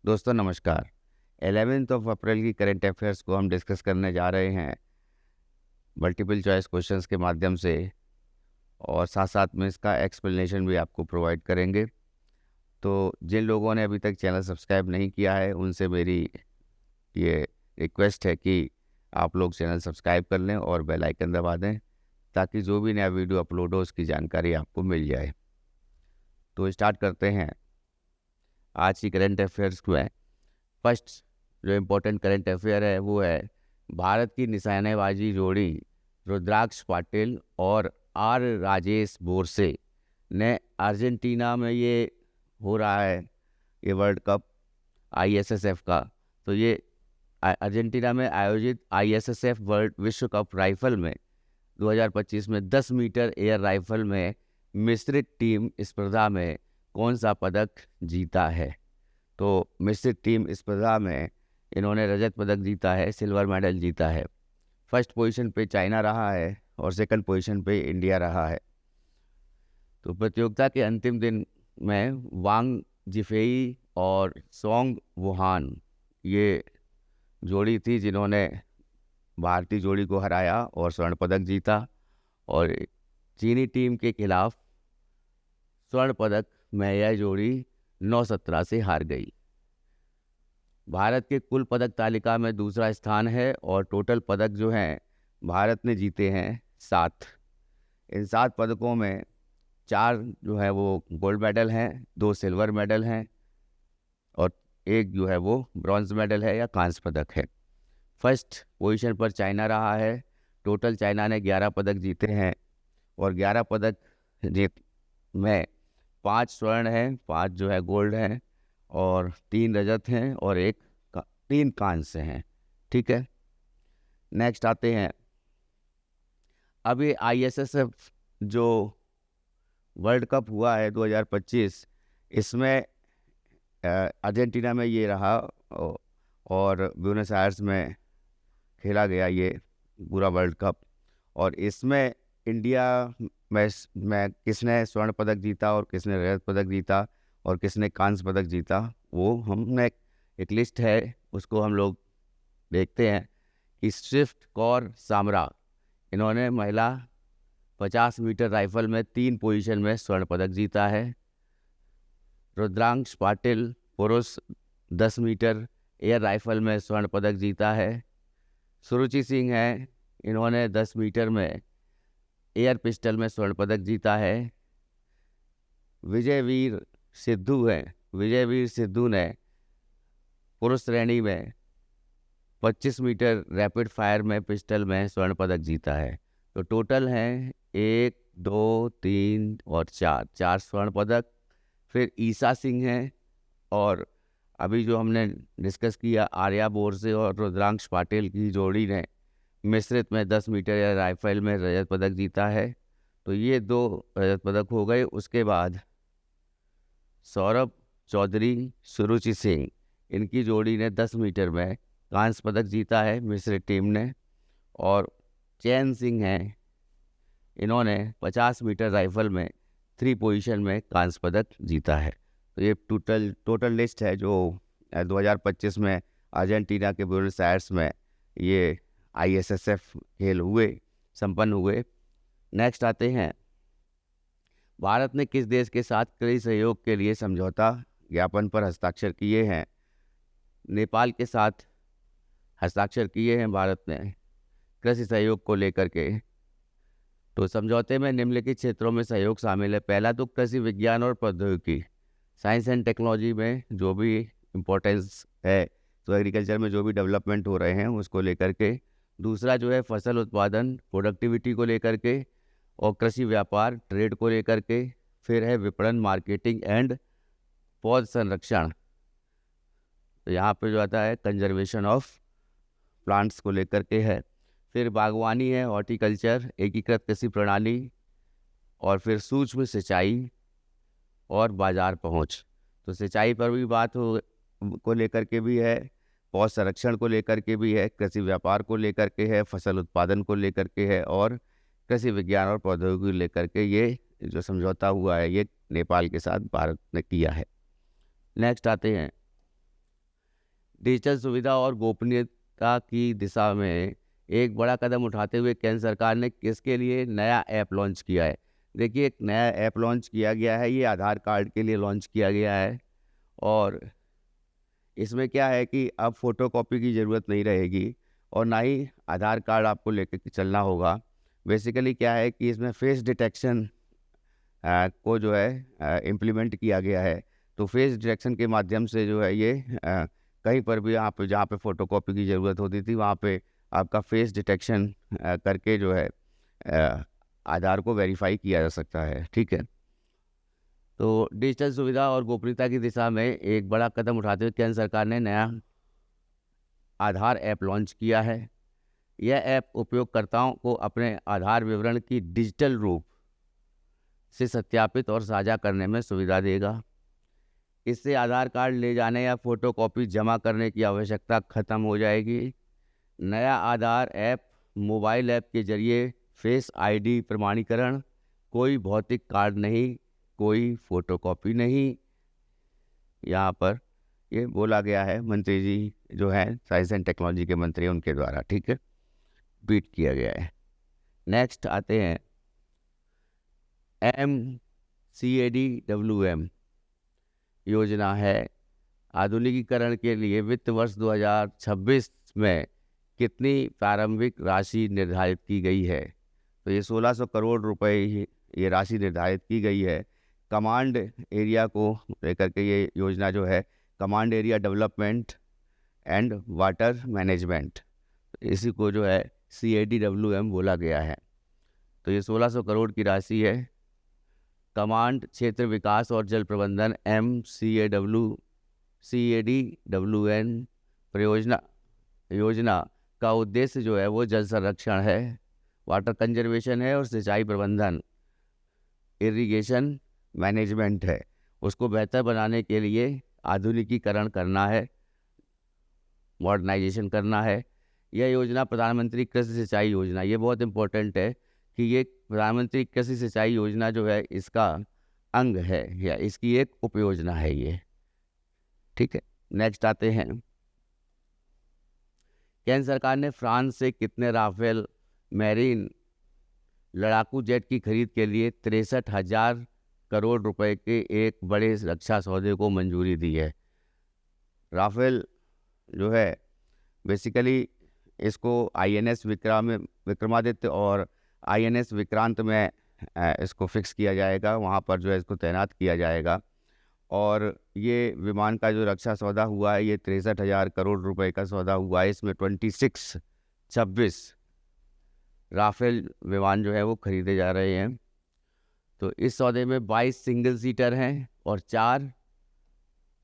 दोस्तों नमस्कार। 11th of April की करंट अफेयर्स को हम डिस्कस करने जा रहे हैं मल्टीपल चॉइस क्वेश्चंस के माध्यम से, और साथ साथ में इसका एक्सप्लेनेशन भी आपको प्रोवाइड करेंगे। तो जिन लोगों ने अभी तक चैनल सब्सक्राइब नहीं किया है उनसे मेरी ये रिक्वेस्ट है कि आप लोग चैनल सब्सक्राइब कर लें और बेल आइकन दबा दें, ताकि जो भी नया वीडियो अपलोड हो उसकी जानकारी आपको मिल जाए। तो स्टार्ट करते हैं आज की करंट अफेयर्स में। फर्स्ट जो इम्पोर्टेंट करंट अफेयर है वो है भारत की निशानेबाजी जोड़ी रुद्राक्ष पाटिल और आर राजेश बोरसे ने अर्जेंटीना में ये हो रहा है ये वर्ल्ड कप आईएसएसएफ का। तो ये अर्जेंटीना में आयोजित आईएसएसएफ वर्ल्ड विश्व कप राइफल में 2025 में 10 मीटर एयर राइफल में मिश्रित टीम स्पर्धा में कौन सा पदक जीता है। तो मिश्रित टीम स्पर्धा में इन्होंने रजत पदक जीता है, सिल्वर मेडल जीता है। फर्स्ट पोजीशन पे चाइना रहा है और सेकंड पोजीशन पे इंडिया रहा है। तो प्रतियोगिता के अंतिम दिन में वांग जिफेई और सोंग वुहान ये जोड़ी थी जिन्होंने भारतीय जोड़ी को हराया और स्वर्ण पदक जीता, और चीनी टीम के खिलाफ स्वर्ण पदक में यह जोड़ी 9-17 से हार गई। भारत के कुल पदक तालिका में दूसरा स्थान है और टोटल पदक जो हैं भारत ने जीते हैं 7। इन 7 पदकों में 4 जो है वो गोल्ड मेडल हैं, 2 सिल्वर मेडल हैं और 1 जो है वो ब्रॉन्ज मेडल है या कांस्य पदक है। फर्स्ट पोजीशन पर चाइना रहा है। टोटल चाइना ने 11 पदक जीते हैं और 11 पदक जीत में 5 स्वर्ण हैं, 5 जो है गोल्ड हैं और 3 रजत हैं और 3 कांस्य हैं। ठीक है, नेक्स्ट आते हैं। अब ये आईएसएसएफ जो वर्ल्ड कप हुआ है 2025, इसमें अर्जेंटीना में ये रहा और ब्यूनस आयर्स में खेला गया ये पूरा वर्ल्ड कप। और इसमें इंडिया में किसने स्वर्ण पदक जीता और किसने रजत पदक जीता और किसने कांस्य पदक जीता, वो हमने एक लिस्ट है उसको हम लोग देखते हैं कि स्विफ्ट कौर सामरा इन्होंने महिला 50 मीटर राइफल में 3 पोजीशन में स्वर्ण पदक जीता है। रुद्रांश पाटिल पुरुष 10 मीटर एयर राइफल में स्वर्ण पदक जीता है। सुरुचि सिंह है, इन्होंने 10 मीटर में एयर पिस्टल में स्वर्ण पदक जीता है। विजयवीर सिद्धू ने पुरुष श्रेणी में 25 मीटर रैपिड फायर में पिस्टल में स्वर्ण पदक जीता है। तो टोटल हैं 1, 2, 3 और 4 स्वर्ण पदक। फिर ईसा सिंह हैं और अभी जो हमने डिस्कस किया आर्या बोरसे और रुद्रांश पाटिल की जोड़ी ने मिश्रित में 10 मीटर या राइफल में रजत पदक जीता है। तो ये 2 रजत पदक हो गए। उसके बाद सौरभ चौधरी सुरुचि सिंह इनकी जोड़ी ने 10 मीटर में कांस्य पदक जीता है मिश्रित टीम ने। और चैन सिंह हैं, इन्होंने 50 मीटर राइफल में 3 पोजीशन में कांस्य पदक जीता है। तो ये टोटल लिस्ट है जो 2025 में अर्जेंटीना के ब्यूनस आयर्स में ये आईएसएसएफ खेल संपन्न हुए। नेक्स्ट आते हैं। भारत ने किस देश के साथ कृषि सहयोग के लिए समझौता ज्ञापन पर हस्ताक्षर किए हैं। नेपाल के साथ हस्ताक्षर किए हैं भारत ने कृषि सहयोग को लेकर के। तो समझौते में निम्नलिखित क्षेत्रों में सहयोग शामिल है। पहला तो कृषि विज्ञान और प्रौद्योगिकी, साइंस एंड टेक्नोलॉजी में जो भी इम्पोर्टेंस है, तो एग्रीकल्चर में जो भी डेवलपमेंट हो रहे हैं उसको लेकर के। दूसरा जो है फसल उत्पादन, प्रोडक्टिविटी को लेकर के, और कृषि व्यापार, ट्रेड को लेकर के। फिर है विपणन, मार्केटिंग एंड पौध संरक्षण। तो यहाँ पे जो आता है कंजर्वेशन ऑफ प्लांट्स को लेकर के है। फिर बागवानी है, हॉर्टिकल्चर, एकीकृत कृषि प्रणाली, और फिर सूक्ष्म सिंचाई और बाजार पहुँच। तो सिंचाई पर भी बात को लेकर के भी है, पौध संरक्षण को लेकर के भी है, कृषि व्यापार को लेकर के है, फसल उत्पादन को लेकर के है, और कृषि विज्ञान और प्रौद्योगिकी लेकर के ये जो समझौता हुआ है ये नेपाल के साथ भारत ने किया है। नेक्स्ट आते हैं। डिजिटल सुविधा और गोपनीयता की दिशा में एक बड़ा कदम उठाते हुए केंद्र सरकार ने किसके लिए नया ऐप लॉन्च किया है? देखिए, एक नया ऐप लॉन्च किया गया है, ये आधार कार्ड के लिए लॉन्च किया गया है। और इसमें क्या है कि अब फ़ोटोकॉपी की ज़रूरत नहीं रहेगी और ना ही आधार कार्ड आपको लेके के चलना होगा। बेसिकली क्या है कि इसमें फेस डिटेक्शन को जो है इम्प्लीमेंट किया गया है। तो फेस डिटेक्शन के माध्यम से जो है ये कहीं पर भी आप जहाँ पे फ़ोटोकॉपी की ज़रूरत होती थी वहाँ पे आपका फेस डिटेक्शन करके जो है आधार को वेरीफाई किया जा सकता है। ठीक है। तो डिजिटल सुविधा और गोपनीयता की दिशा में एक बड़ा कदम उठाते हुए केंद्र सरकार ने नया आधार ऐप लॉन्च किया है। यह ऐप उपयोगकर्ताओं को अपने आधार विवरण की डिजिटल रूप से सत्यापित और साझा करने में सुविधा देगा। इससे आधार कार्ड ले जाने या फोटोकॉपी जमा करने की आवश्यकता खत्म हो जाएगी। नया आधार ऐप मोबाइल ऐप के जरिए फेस आईडी प्रमाणीकरण, कोई भौतिक कार्ड नहीं, कोई फोटोकॉपी नहीं, यहाँ पर ये बोला गया है। मंत्री जी जो हैं साइंस एंड टेक्नोलॉजी के मंत्री, उनके द्वारा, ठीक है, ट्वीट किया गया है। नेक्स्ट आते हैं MCADWM योजना है। आधुनिकीकरण के लिए वित्त वर्ष 2026 में कितनी प्रारंभिक राशि निर्धारित की गई है? तो ये 1600 करोड़ रुपए ये राशि निर्धारित की गई है। कमांड एरिया को लेकर के ये योजना जो है, command area development and water management, इसी को जो है CADWM बोला गया है। तो ये 1600 करोड़ की राशि है। कमांड क्षेत्र विकास और जल प्रबंधन CADWN योजना का उद्देश्य जो है वो जल संरक्षण है, वाटर कंजर्वेशन है और सिंचाई प्रबंधन, इरिगेशन मैनेजमेंट है। उसको बेहतर बनाने के लिए आधुनिकीकरण करना है, मॉडर्नाइजेशन करना है। यह योजना प्रधानमंत्री कृषि सिंचाई योजना, ये बहुत इम्पोर्टेंट है कि ये प्रधानमंत्री कृषि सिंचाई योजना जो है इसका अंग है या इसकी एक उपयोजना है ये। ठीक है। नेक्स्ट आते हैं, केंद्र सरकार ने फ्रांस से कितने राफेल मैरीन लड़ाकू जेट की खरीद के लिए 63,000 करोड़ रुपए के एक बड़े रक्षा सौदे को मंजूरी दी है? राफेल जो है बेसिकली इसको INS विक्रमादित्य और INS विक्रांत में इसको फिक्स किया जाएगा, वहाँ पर जो है इसको तैनात किया जाएगा। और ये विमान का जो रक्षा सौदा हुआ है ये 63,000 करोड़ रुपए का सौदा हुआ है। इसमें 26 राफेल विमान जो है वो खरीदे जा रहे हैं। तो इस सौदे में 22 सिंगल सीटर हैं और 4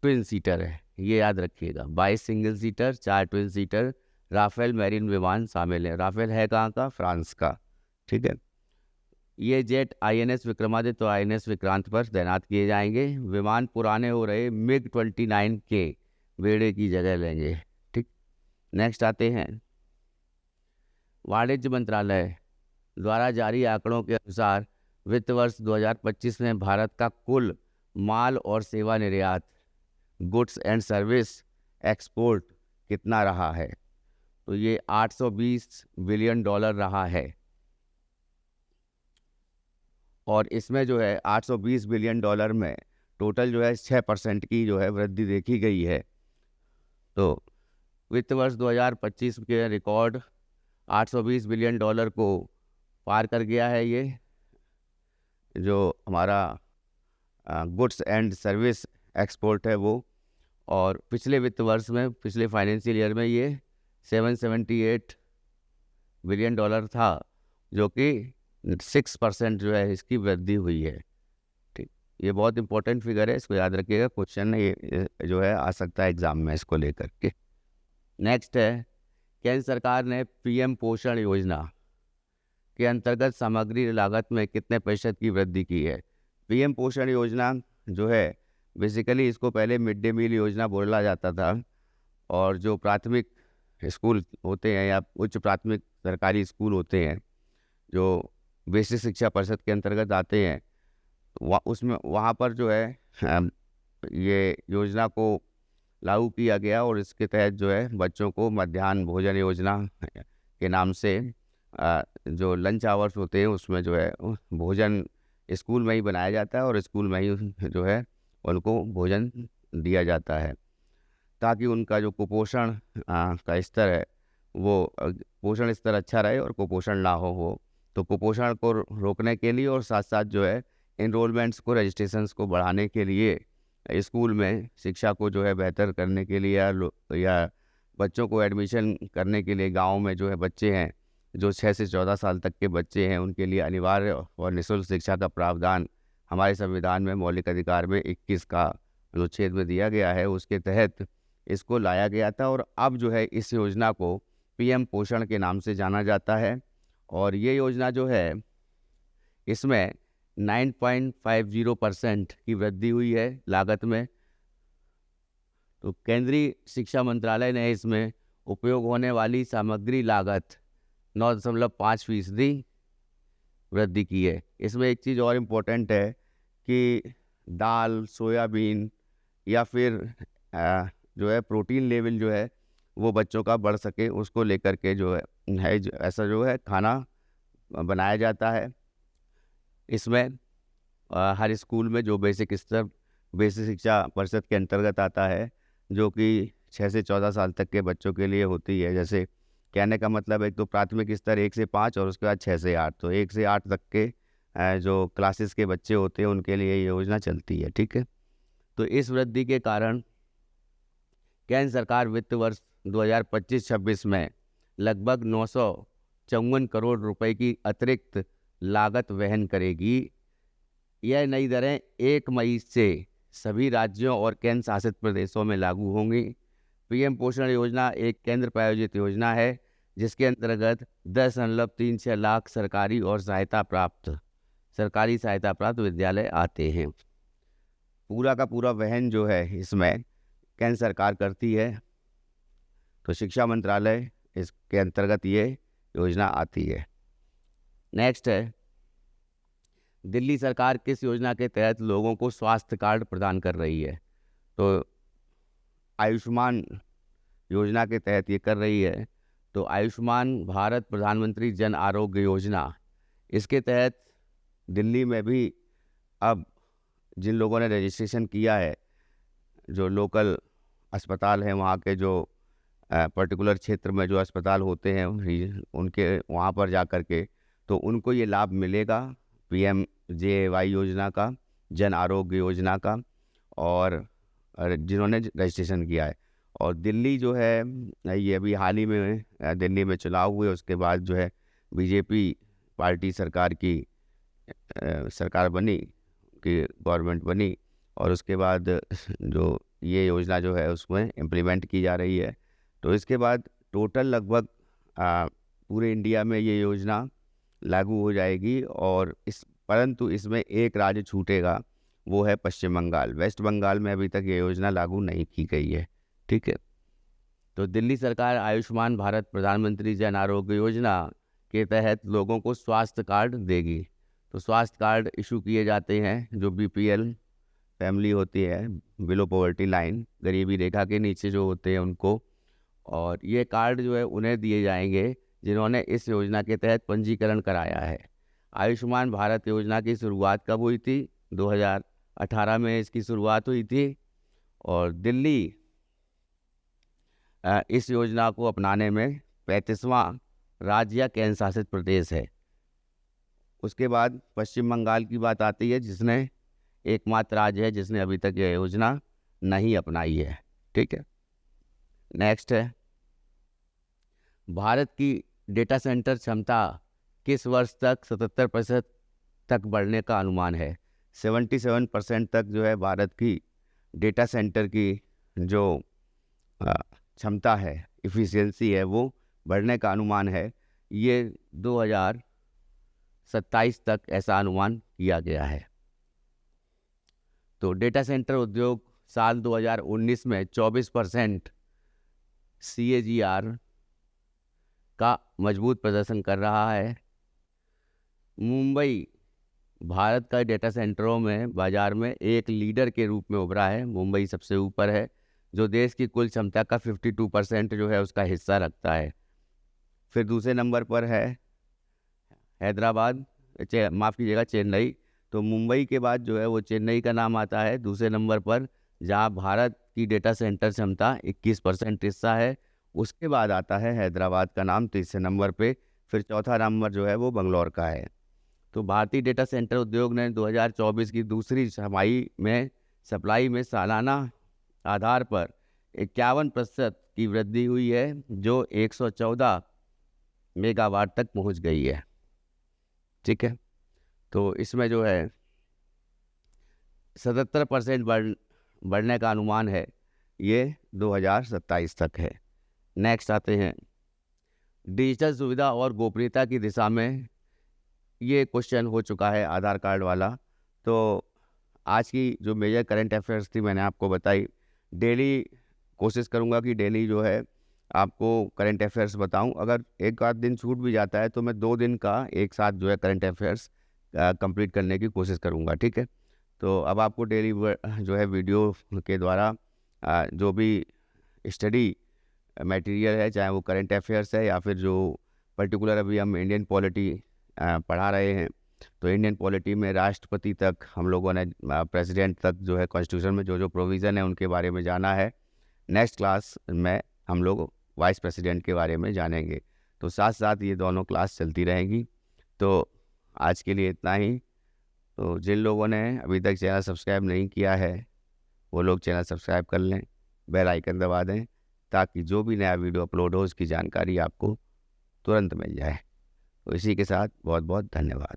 ट्विन सीटर है, ये याद रखिएगा। 22 single seater, 4 twin seater Rafale marine विमान शामिल है। राफेल है कहाँ का? फ्रांस का। ठीक है। ये जेट INS विक्रमादित्य और INS विक्रांत पर तैनात किए जाएंगे। विमान पुराने हो रहे MiG-29 के बेड़े की जगह लेंगे। ठीक। नेक्स्ट आते हैं, वाणिज्य मंत्रालय द्वारा जारी आंकड़ों के अनुसार वित्त वर्ष 2025 में भारत का कुल माल और सेवा निर्यात, गुड्स एंड सर्विस एक्सपोर्ट कितना रहा है? तो ये $820 बिलियन रहा है। और इसमें जो है 820 बिलियन डॉलर में टोटल जो है 6% की जो है वृद्धि देखी गई है। तो वित्त वर्ष 2025 के रिकॉर्ड 820 बिलियन डॉलर को पार कर गया है ये जो हमारा गुड्स एंड सर्विस एक्सपोर्ट है वो। और पिछले वित्त वर्ष में, पिछले फाइनेंशियल ईयर में ये 778 बिलियन डॉलर था, जो कि 6% जो है इसकी वृद्धि हुई है। ठीक, ये बहुत इंपॉर्टेंट फिगर है, इसको याद रखिएगा। क्वेश्चन ये जो है आ सकता है एग्जाम में इसको लेकर के। नेक्स्ट है, केंद्र सरकार ने PM पोषण योजना के अंतर्गत सामग्री लागत में कितने % की वृद्धि की है? PM पोषण योजना जो है बेसिकली इसको पहले मिड डे मील योजना बोला जाता था। और जो प्राथमिक स्कूल होते हैं या उच्च प्राथमिक सरकारी स्कूल होते हैं जो बेसिक शिक्षा परिषद के अंतर्गत आते हैं, उसमें वहाँ पर जो है ये योजना को लागू किया गया और इसके तहत जो है बच्चों को मध्याह्न भोजन योजना के नाम से जो लंच आवर्स होते हैं उसमें जो है भोजन स्कूल में ही बनाया जाता है और स्कूल में ही जो है उनको भोजन दिया जाता है, ताकि उनका जो कुपोषण का स्तर है वो पोषण स्तर अच्छा रहे और कुपोषण ना हो। तो कुपोषण को रोकने के लिए और साथ साथ जो है इनरोलमेंट्स को, रजिस्ट्रेशंस को बढ़ाने के लिए, स्कूल में शिक्षा को जो है बेहतर करने के लिए या बच्चों को एडमिशन करने के लिए गाँव में जो है बच्चे हैं जो 6 से 14 साल तक के बच्चे हैं उनके लिए अनिवार्य और निःशुल्क शिक्षा का प्रावधान हमारे संविधान में मौलिक अधिकार में 21 का अनुच्छेद में दिया गया है, उसके तहत इसको लाया गया था। और अब जो है इस योजना को पीएम पोषण के नाम से जाना जाता है। और ये योजना जो है इसमें 9.50% की वृद्धि हुई है लागत में। तो केंद्रीय शिक्षा मंत्रालय ने इसमें उपयोग होने वाली सामग्री लागत 9.5% वृद्धि की है। इसमें एक चीज़ और इम्पोर्टेंट है कि दाल, सोयाबीन या फिर जो है प्रोटीन लेवल जो है वो बच्चों का बढ़ सके, उसको लेकर के जो है ऐसा जो है खाना बनाया जाता है। इसमें हर स्कूल में जो बेसिक शिक्षा परिषद के अंतर्गत आता है, जो कि 6 से 14 साल तक के बच्चों के लिए होती है। जैसे कहने का मतलब एक तो प्राथमिक स्तर 1 से 5 और उसके बाद 6 से 8, तो 1 से 8 तक के जो क्लासेस के बच्चे होते हैं उनके लिए ये योजना चलती है। ठीक है, तो इस वृद्धि के कारण केंद्र सरकार वित्त वर्ष 2025-26 में लगभग 954 करोड़ रुपए की अतिरिक्त लागत वहन करेगी। यह नई दरें 1 मई से सभी राज्यों और केंद्र शासित प्रदेशों में लागू होंगी। पीएम पोषण योजना एक केंद्र प्रायोजित योजना है जिसके अंतर्गत 10.36 लाख सरकारी सहायता प्राप्त विद्यालय आते हैं। पूरा का पूरा वहन जो है इसमें केंद्र सरकार करती है, तो शिक्षा मंत्रालय इसके अंतर्गत ये योजना आती है। नेक्स्ट है, दिल्ली सरकार किस योजना के तहत लोगों को स्वास्थ्य कार्ड प्रदान कर रही है? तो आयुष्मान योजना के तहत ये कर रही है। तो आयुष्मान भारत प्रधानमंत्री जन आरोग्य योजना, इसके तहत दिल्ली में भी अब जिन लोगों ने रजिस्ट्रेशन किया है, जो लोकल अस्पताल हैं वहाँ के, जो पर्टिकुलर क्षेत्र में जो अस्पताल होते हैं उनके वहाँ पर जा कर के तो उनको ये लाभ मिलेगा PMJAY योजना का, जन आरोग्य योजना का, और जिन्होंने रजिस्ट्रेशन किया है। और दिल्ली जो है ये अभी हाल ही में दिल्ली में चुनाव हुए, उसके बाद जो है बीजेपी पार्टी सरकार बनी, कि गवर्नमेंट बनी, और उसके बाद जो ये योजना जो है उसमें इम्प्लीमेंट की जा रही है। तो इसके बाद टोटल लगभग पूरे इंडिया में ये योजना लागू हो जाएगी। और परंतु इसमें एक राज्य छूटेगा, वो है पश्चिम बंगाल। वेस्ट बंगाल में अभी तक ये योजना लागू नहीं की गई है। ठीक है, तो दिल्ली सरकार आयुष्मान भारत प्रधानमंत्री जन आरोग्य योजना के तहत लोगों को स्वास्थ्य कार्ड देगी। तो स्वास्थ्य कार्ड इशू किए जाते हैं जो BPL फैमिली होती है, बिलो पॉवर्टी लाइन, गरीबी रेखा के नीचे जो होते हैं उनको। और ये कार्ड जो है उन्हें दिए जाएंगे जिन्होंने इस योजना के तहत पंजीकरण कराया है। आयुष्मान भारत योजना की शुरुआत कब हुई थी? 2018 में इसकी शुरुआत हुई थी। और दिल्ली इस योजना को अपनाने में 35वां राज्य या केंद्र शासित प्रदेश है। उसके बाद पश्चिम बंगाल की बात आती है, जिसने एकमात्र राज्य है जिसने अभी तक यह योजना नहीं अपनाई है। ठीक है, नेक्स्ट है, भारत की डेटा सेंटर क्षमता किस वर्ष तक 77% तक बढ़ने का अनुमान है? 77% तक जो है भारत की डेटा सेंटर की जो क्षमता है, इफ़िशियंसी है, वो बढ़ने का अनुमान है। ये 2027 तक ऐसा अनुमान किया गया है। तो डेटा सेंटर उद्योग साल 2019 में 24% CAGR का मजबूत प्रदर्शन कर रहा है। मुंबई भारत का डेटा सेंटरों में बाजार में एक लीडर के रूप में उभरा है। मुंबई सबसे ऊपर है जो देश की कुल क्षमता का 52% जो है उसका हिस्सा रखता है। फिर दूसरे नंबर पर है हैदराबाद, माफ़ कीजिएगा, चेन्नई। तो मुंबई के बाद जो है वो चेन्नई का नाम आता है दूसरे नंबर पर, जहाँ भारत की डेटा सेंटर क्षमता 21% हिस्सा है। उसके बाद आता है हैदराबाद का नाम तीसरे नंबर पे। फिर चौथा नंबर जो है वो बंगलौर का है। तो भारतीय डेटा सेंटर उद्योग ने 2024 की दूसरी छमाही में सप्लाई में सालाना आधार पर 51% की वृद्धि हुई है, जो 114 मेगावाट तक पहुंच गई है। ठीक है, तो इसमें जो है 77% बढ़ने का अनुमान है, ये 2027 तक है। नेक्स्ट आते हैं डिजिटल सुविधा और गोपनीयता की दिशा में। ये क्वेश्चन हो चुका है आधार कार्ड वाला। तो आज की जो मेजर करंट अफेयर्स थी मैंने आपको बताई। डेली कोशिश करूँगा कि डेली जो है आपको करंट अफेयर्स बताऊं। अगर एक आध दिन छूट भी जाता है तो मैं 2 दिन का एक साथ जो है करंट अफेयर्स कंप्लीट करने की कोशिश करूंगा। ठीक है, तो अब आपको डेली जो है वीडियो के द्वारा जो भी स्टडी मटेरियल है, चाहे वो करंट अफेयर्स है या फिर जो पर्टिकुलर अभी हम इंडियन पॉलिटी पढ़ा रहे हैं, तो इंडियन पॉलिटी में राष्ट्रपति तक हम लोगों ने प्रेसिडेंट तक जो है कॉन्स्टिट्यूशन में जो जो प्रोविज़न है उनके बारे में जाना है। नेक्स्ट क्लास में हम लोग वाइस प्रेसिडेंट के बारे में जानेंगे। तो साथ साथ ये दोनों क्लास चलती रहेंगी। तो आज के लिए इतना ही। तो जिन लोगों ने अभी तक चैनल सब्सक्राइब नहीं किया है वो लोग चैनल सब्सक्राइब कर लें, बेल आइकन दबा दें, ताकि जो भी नया वीडियो अपलोड हो उसकी जानकारी आपको तुरंत मिल जाए। तो इसी के साथ बहुत बहुत धन्यवाद।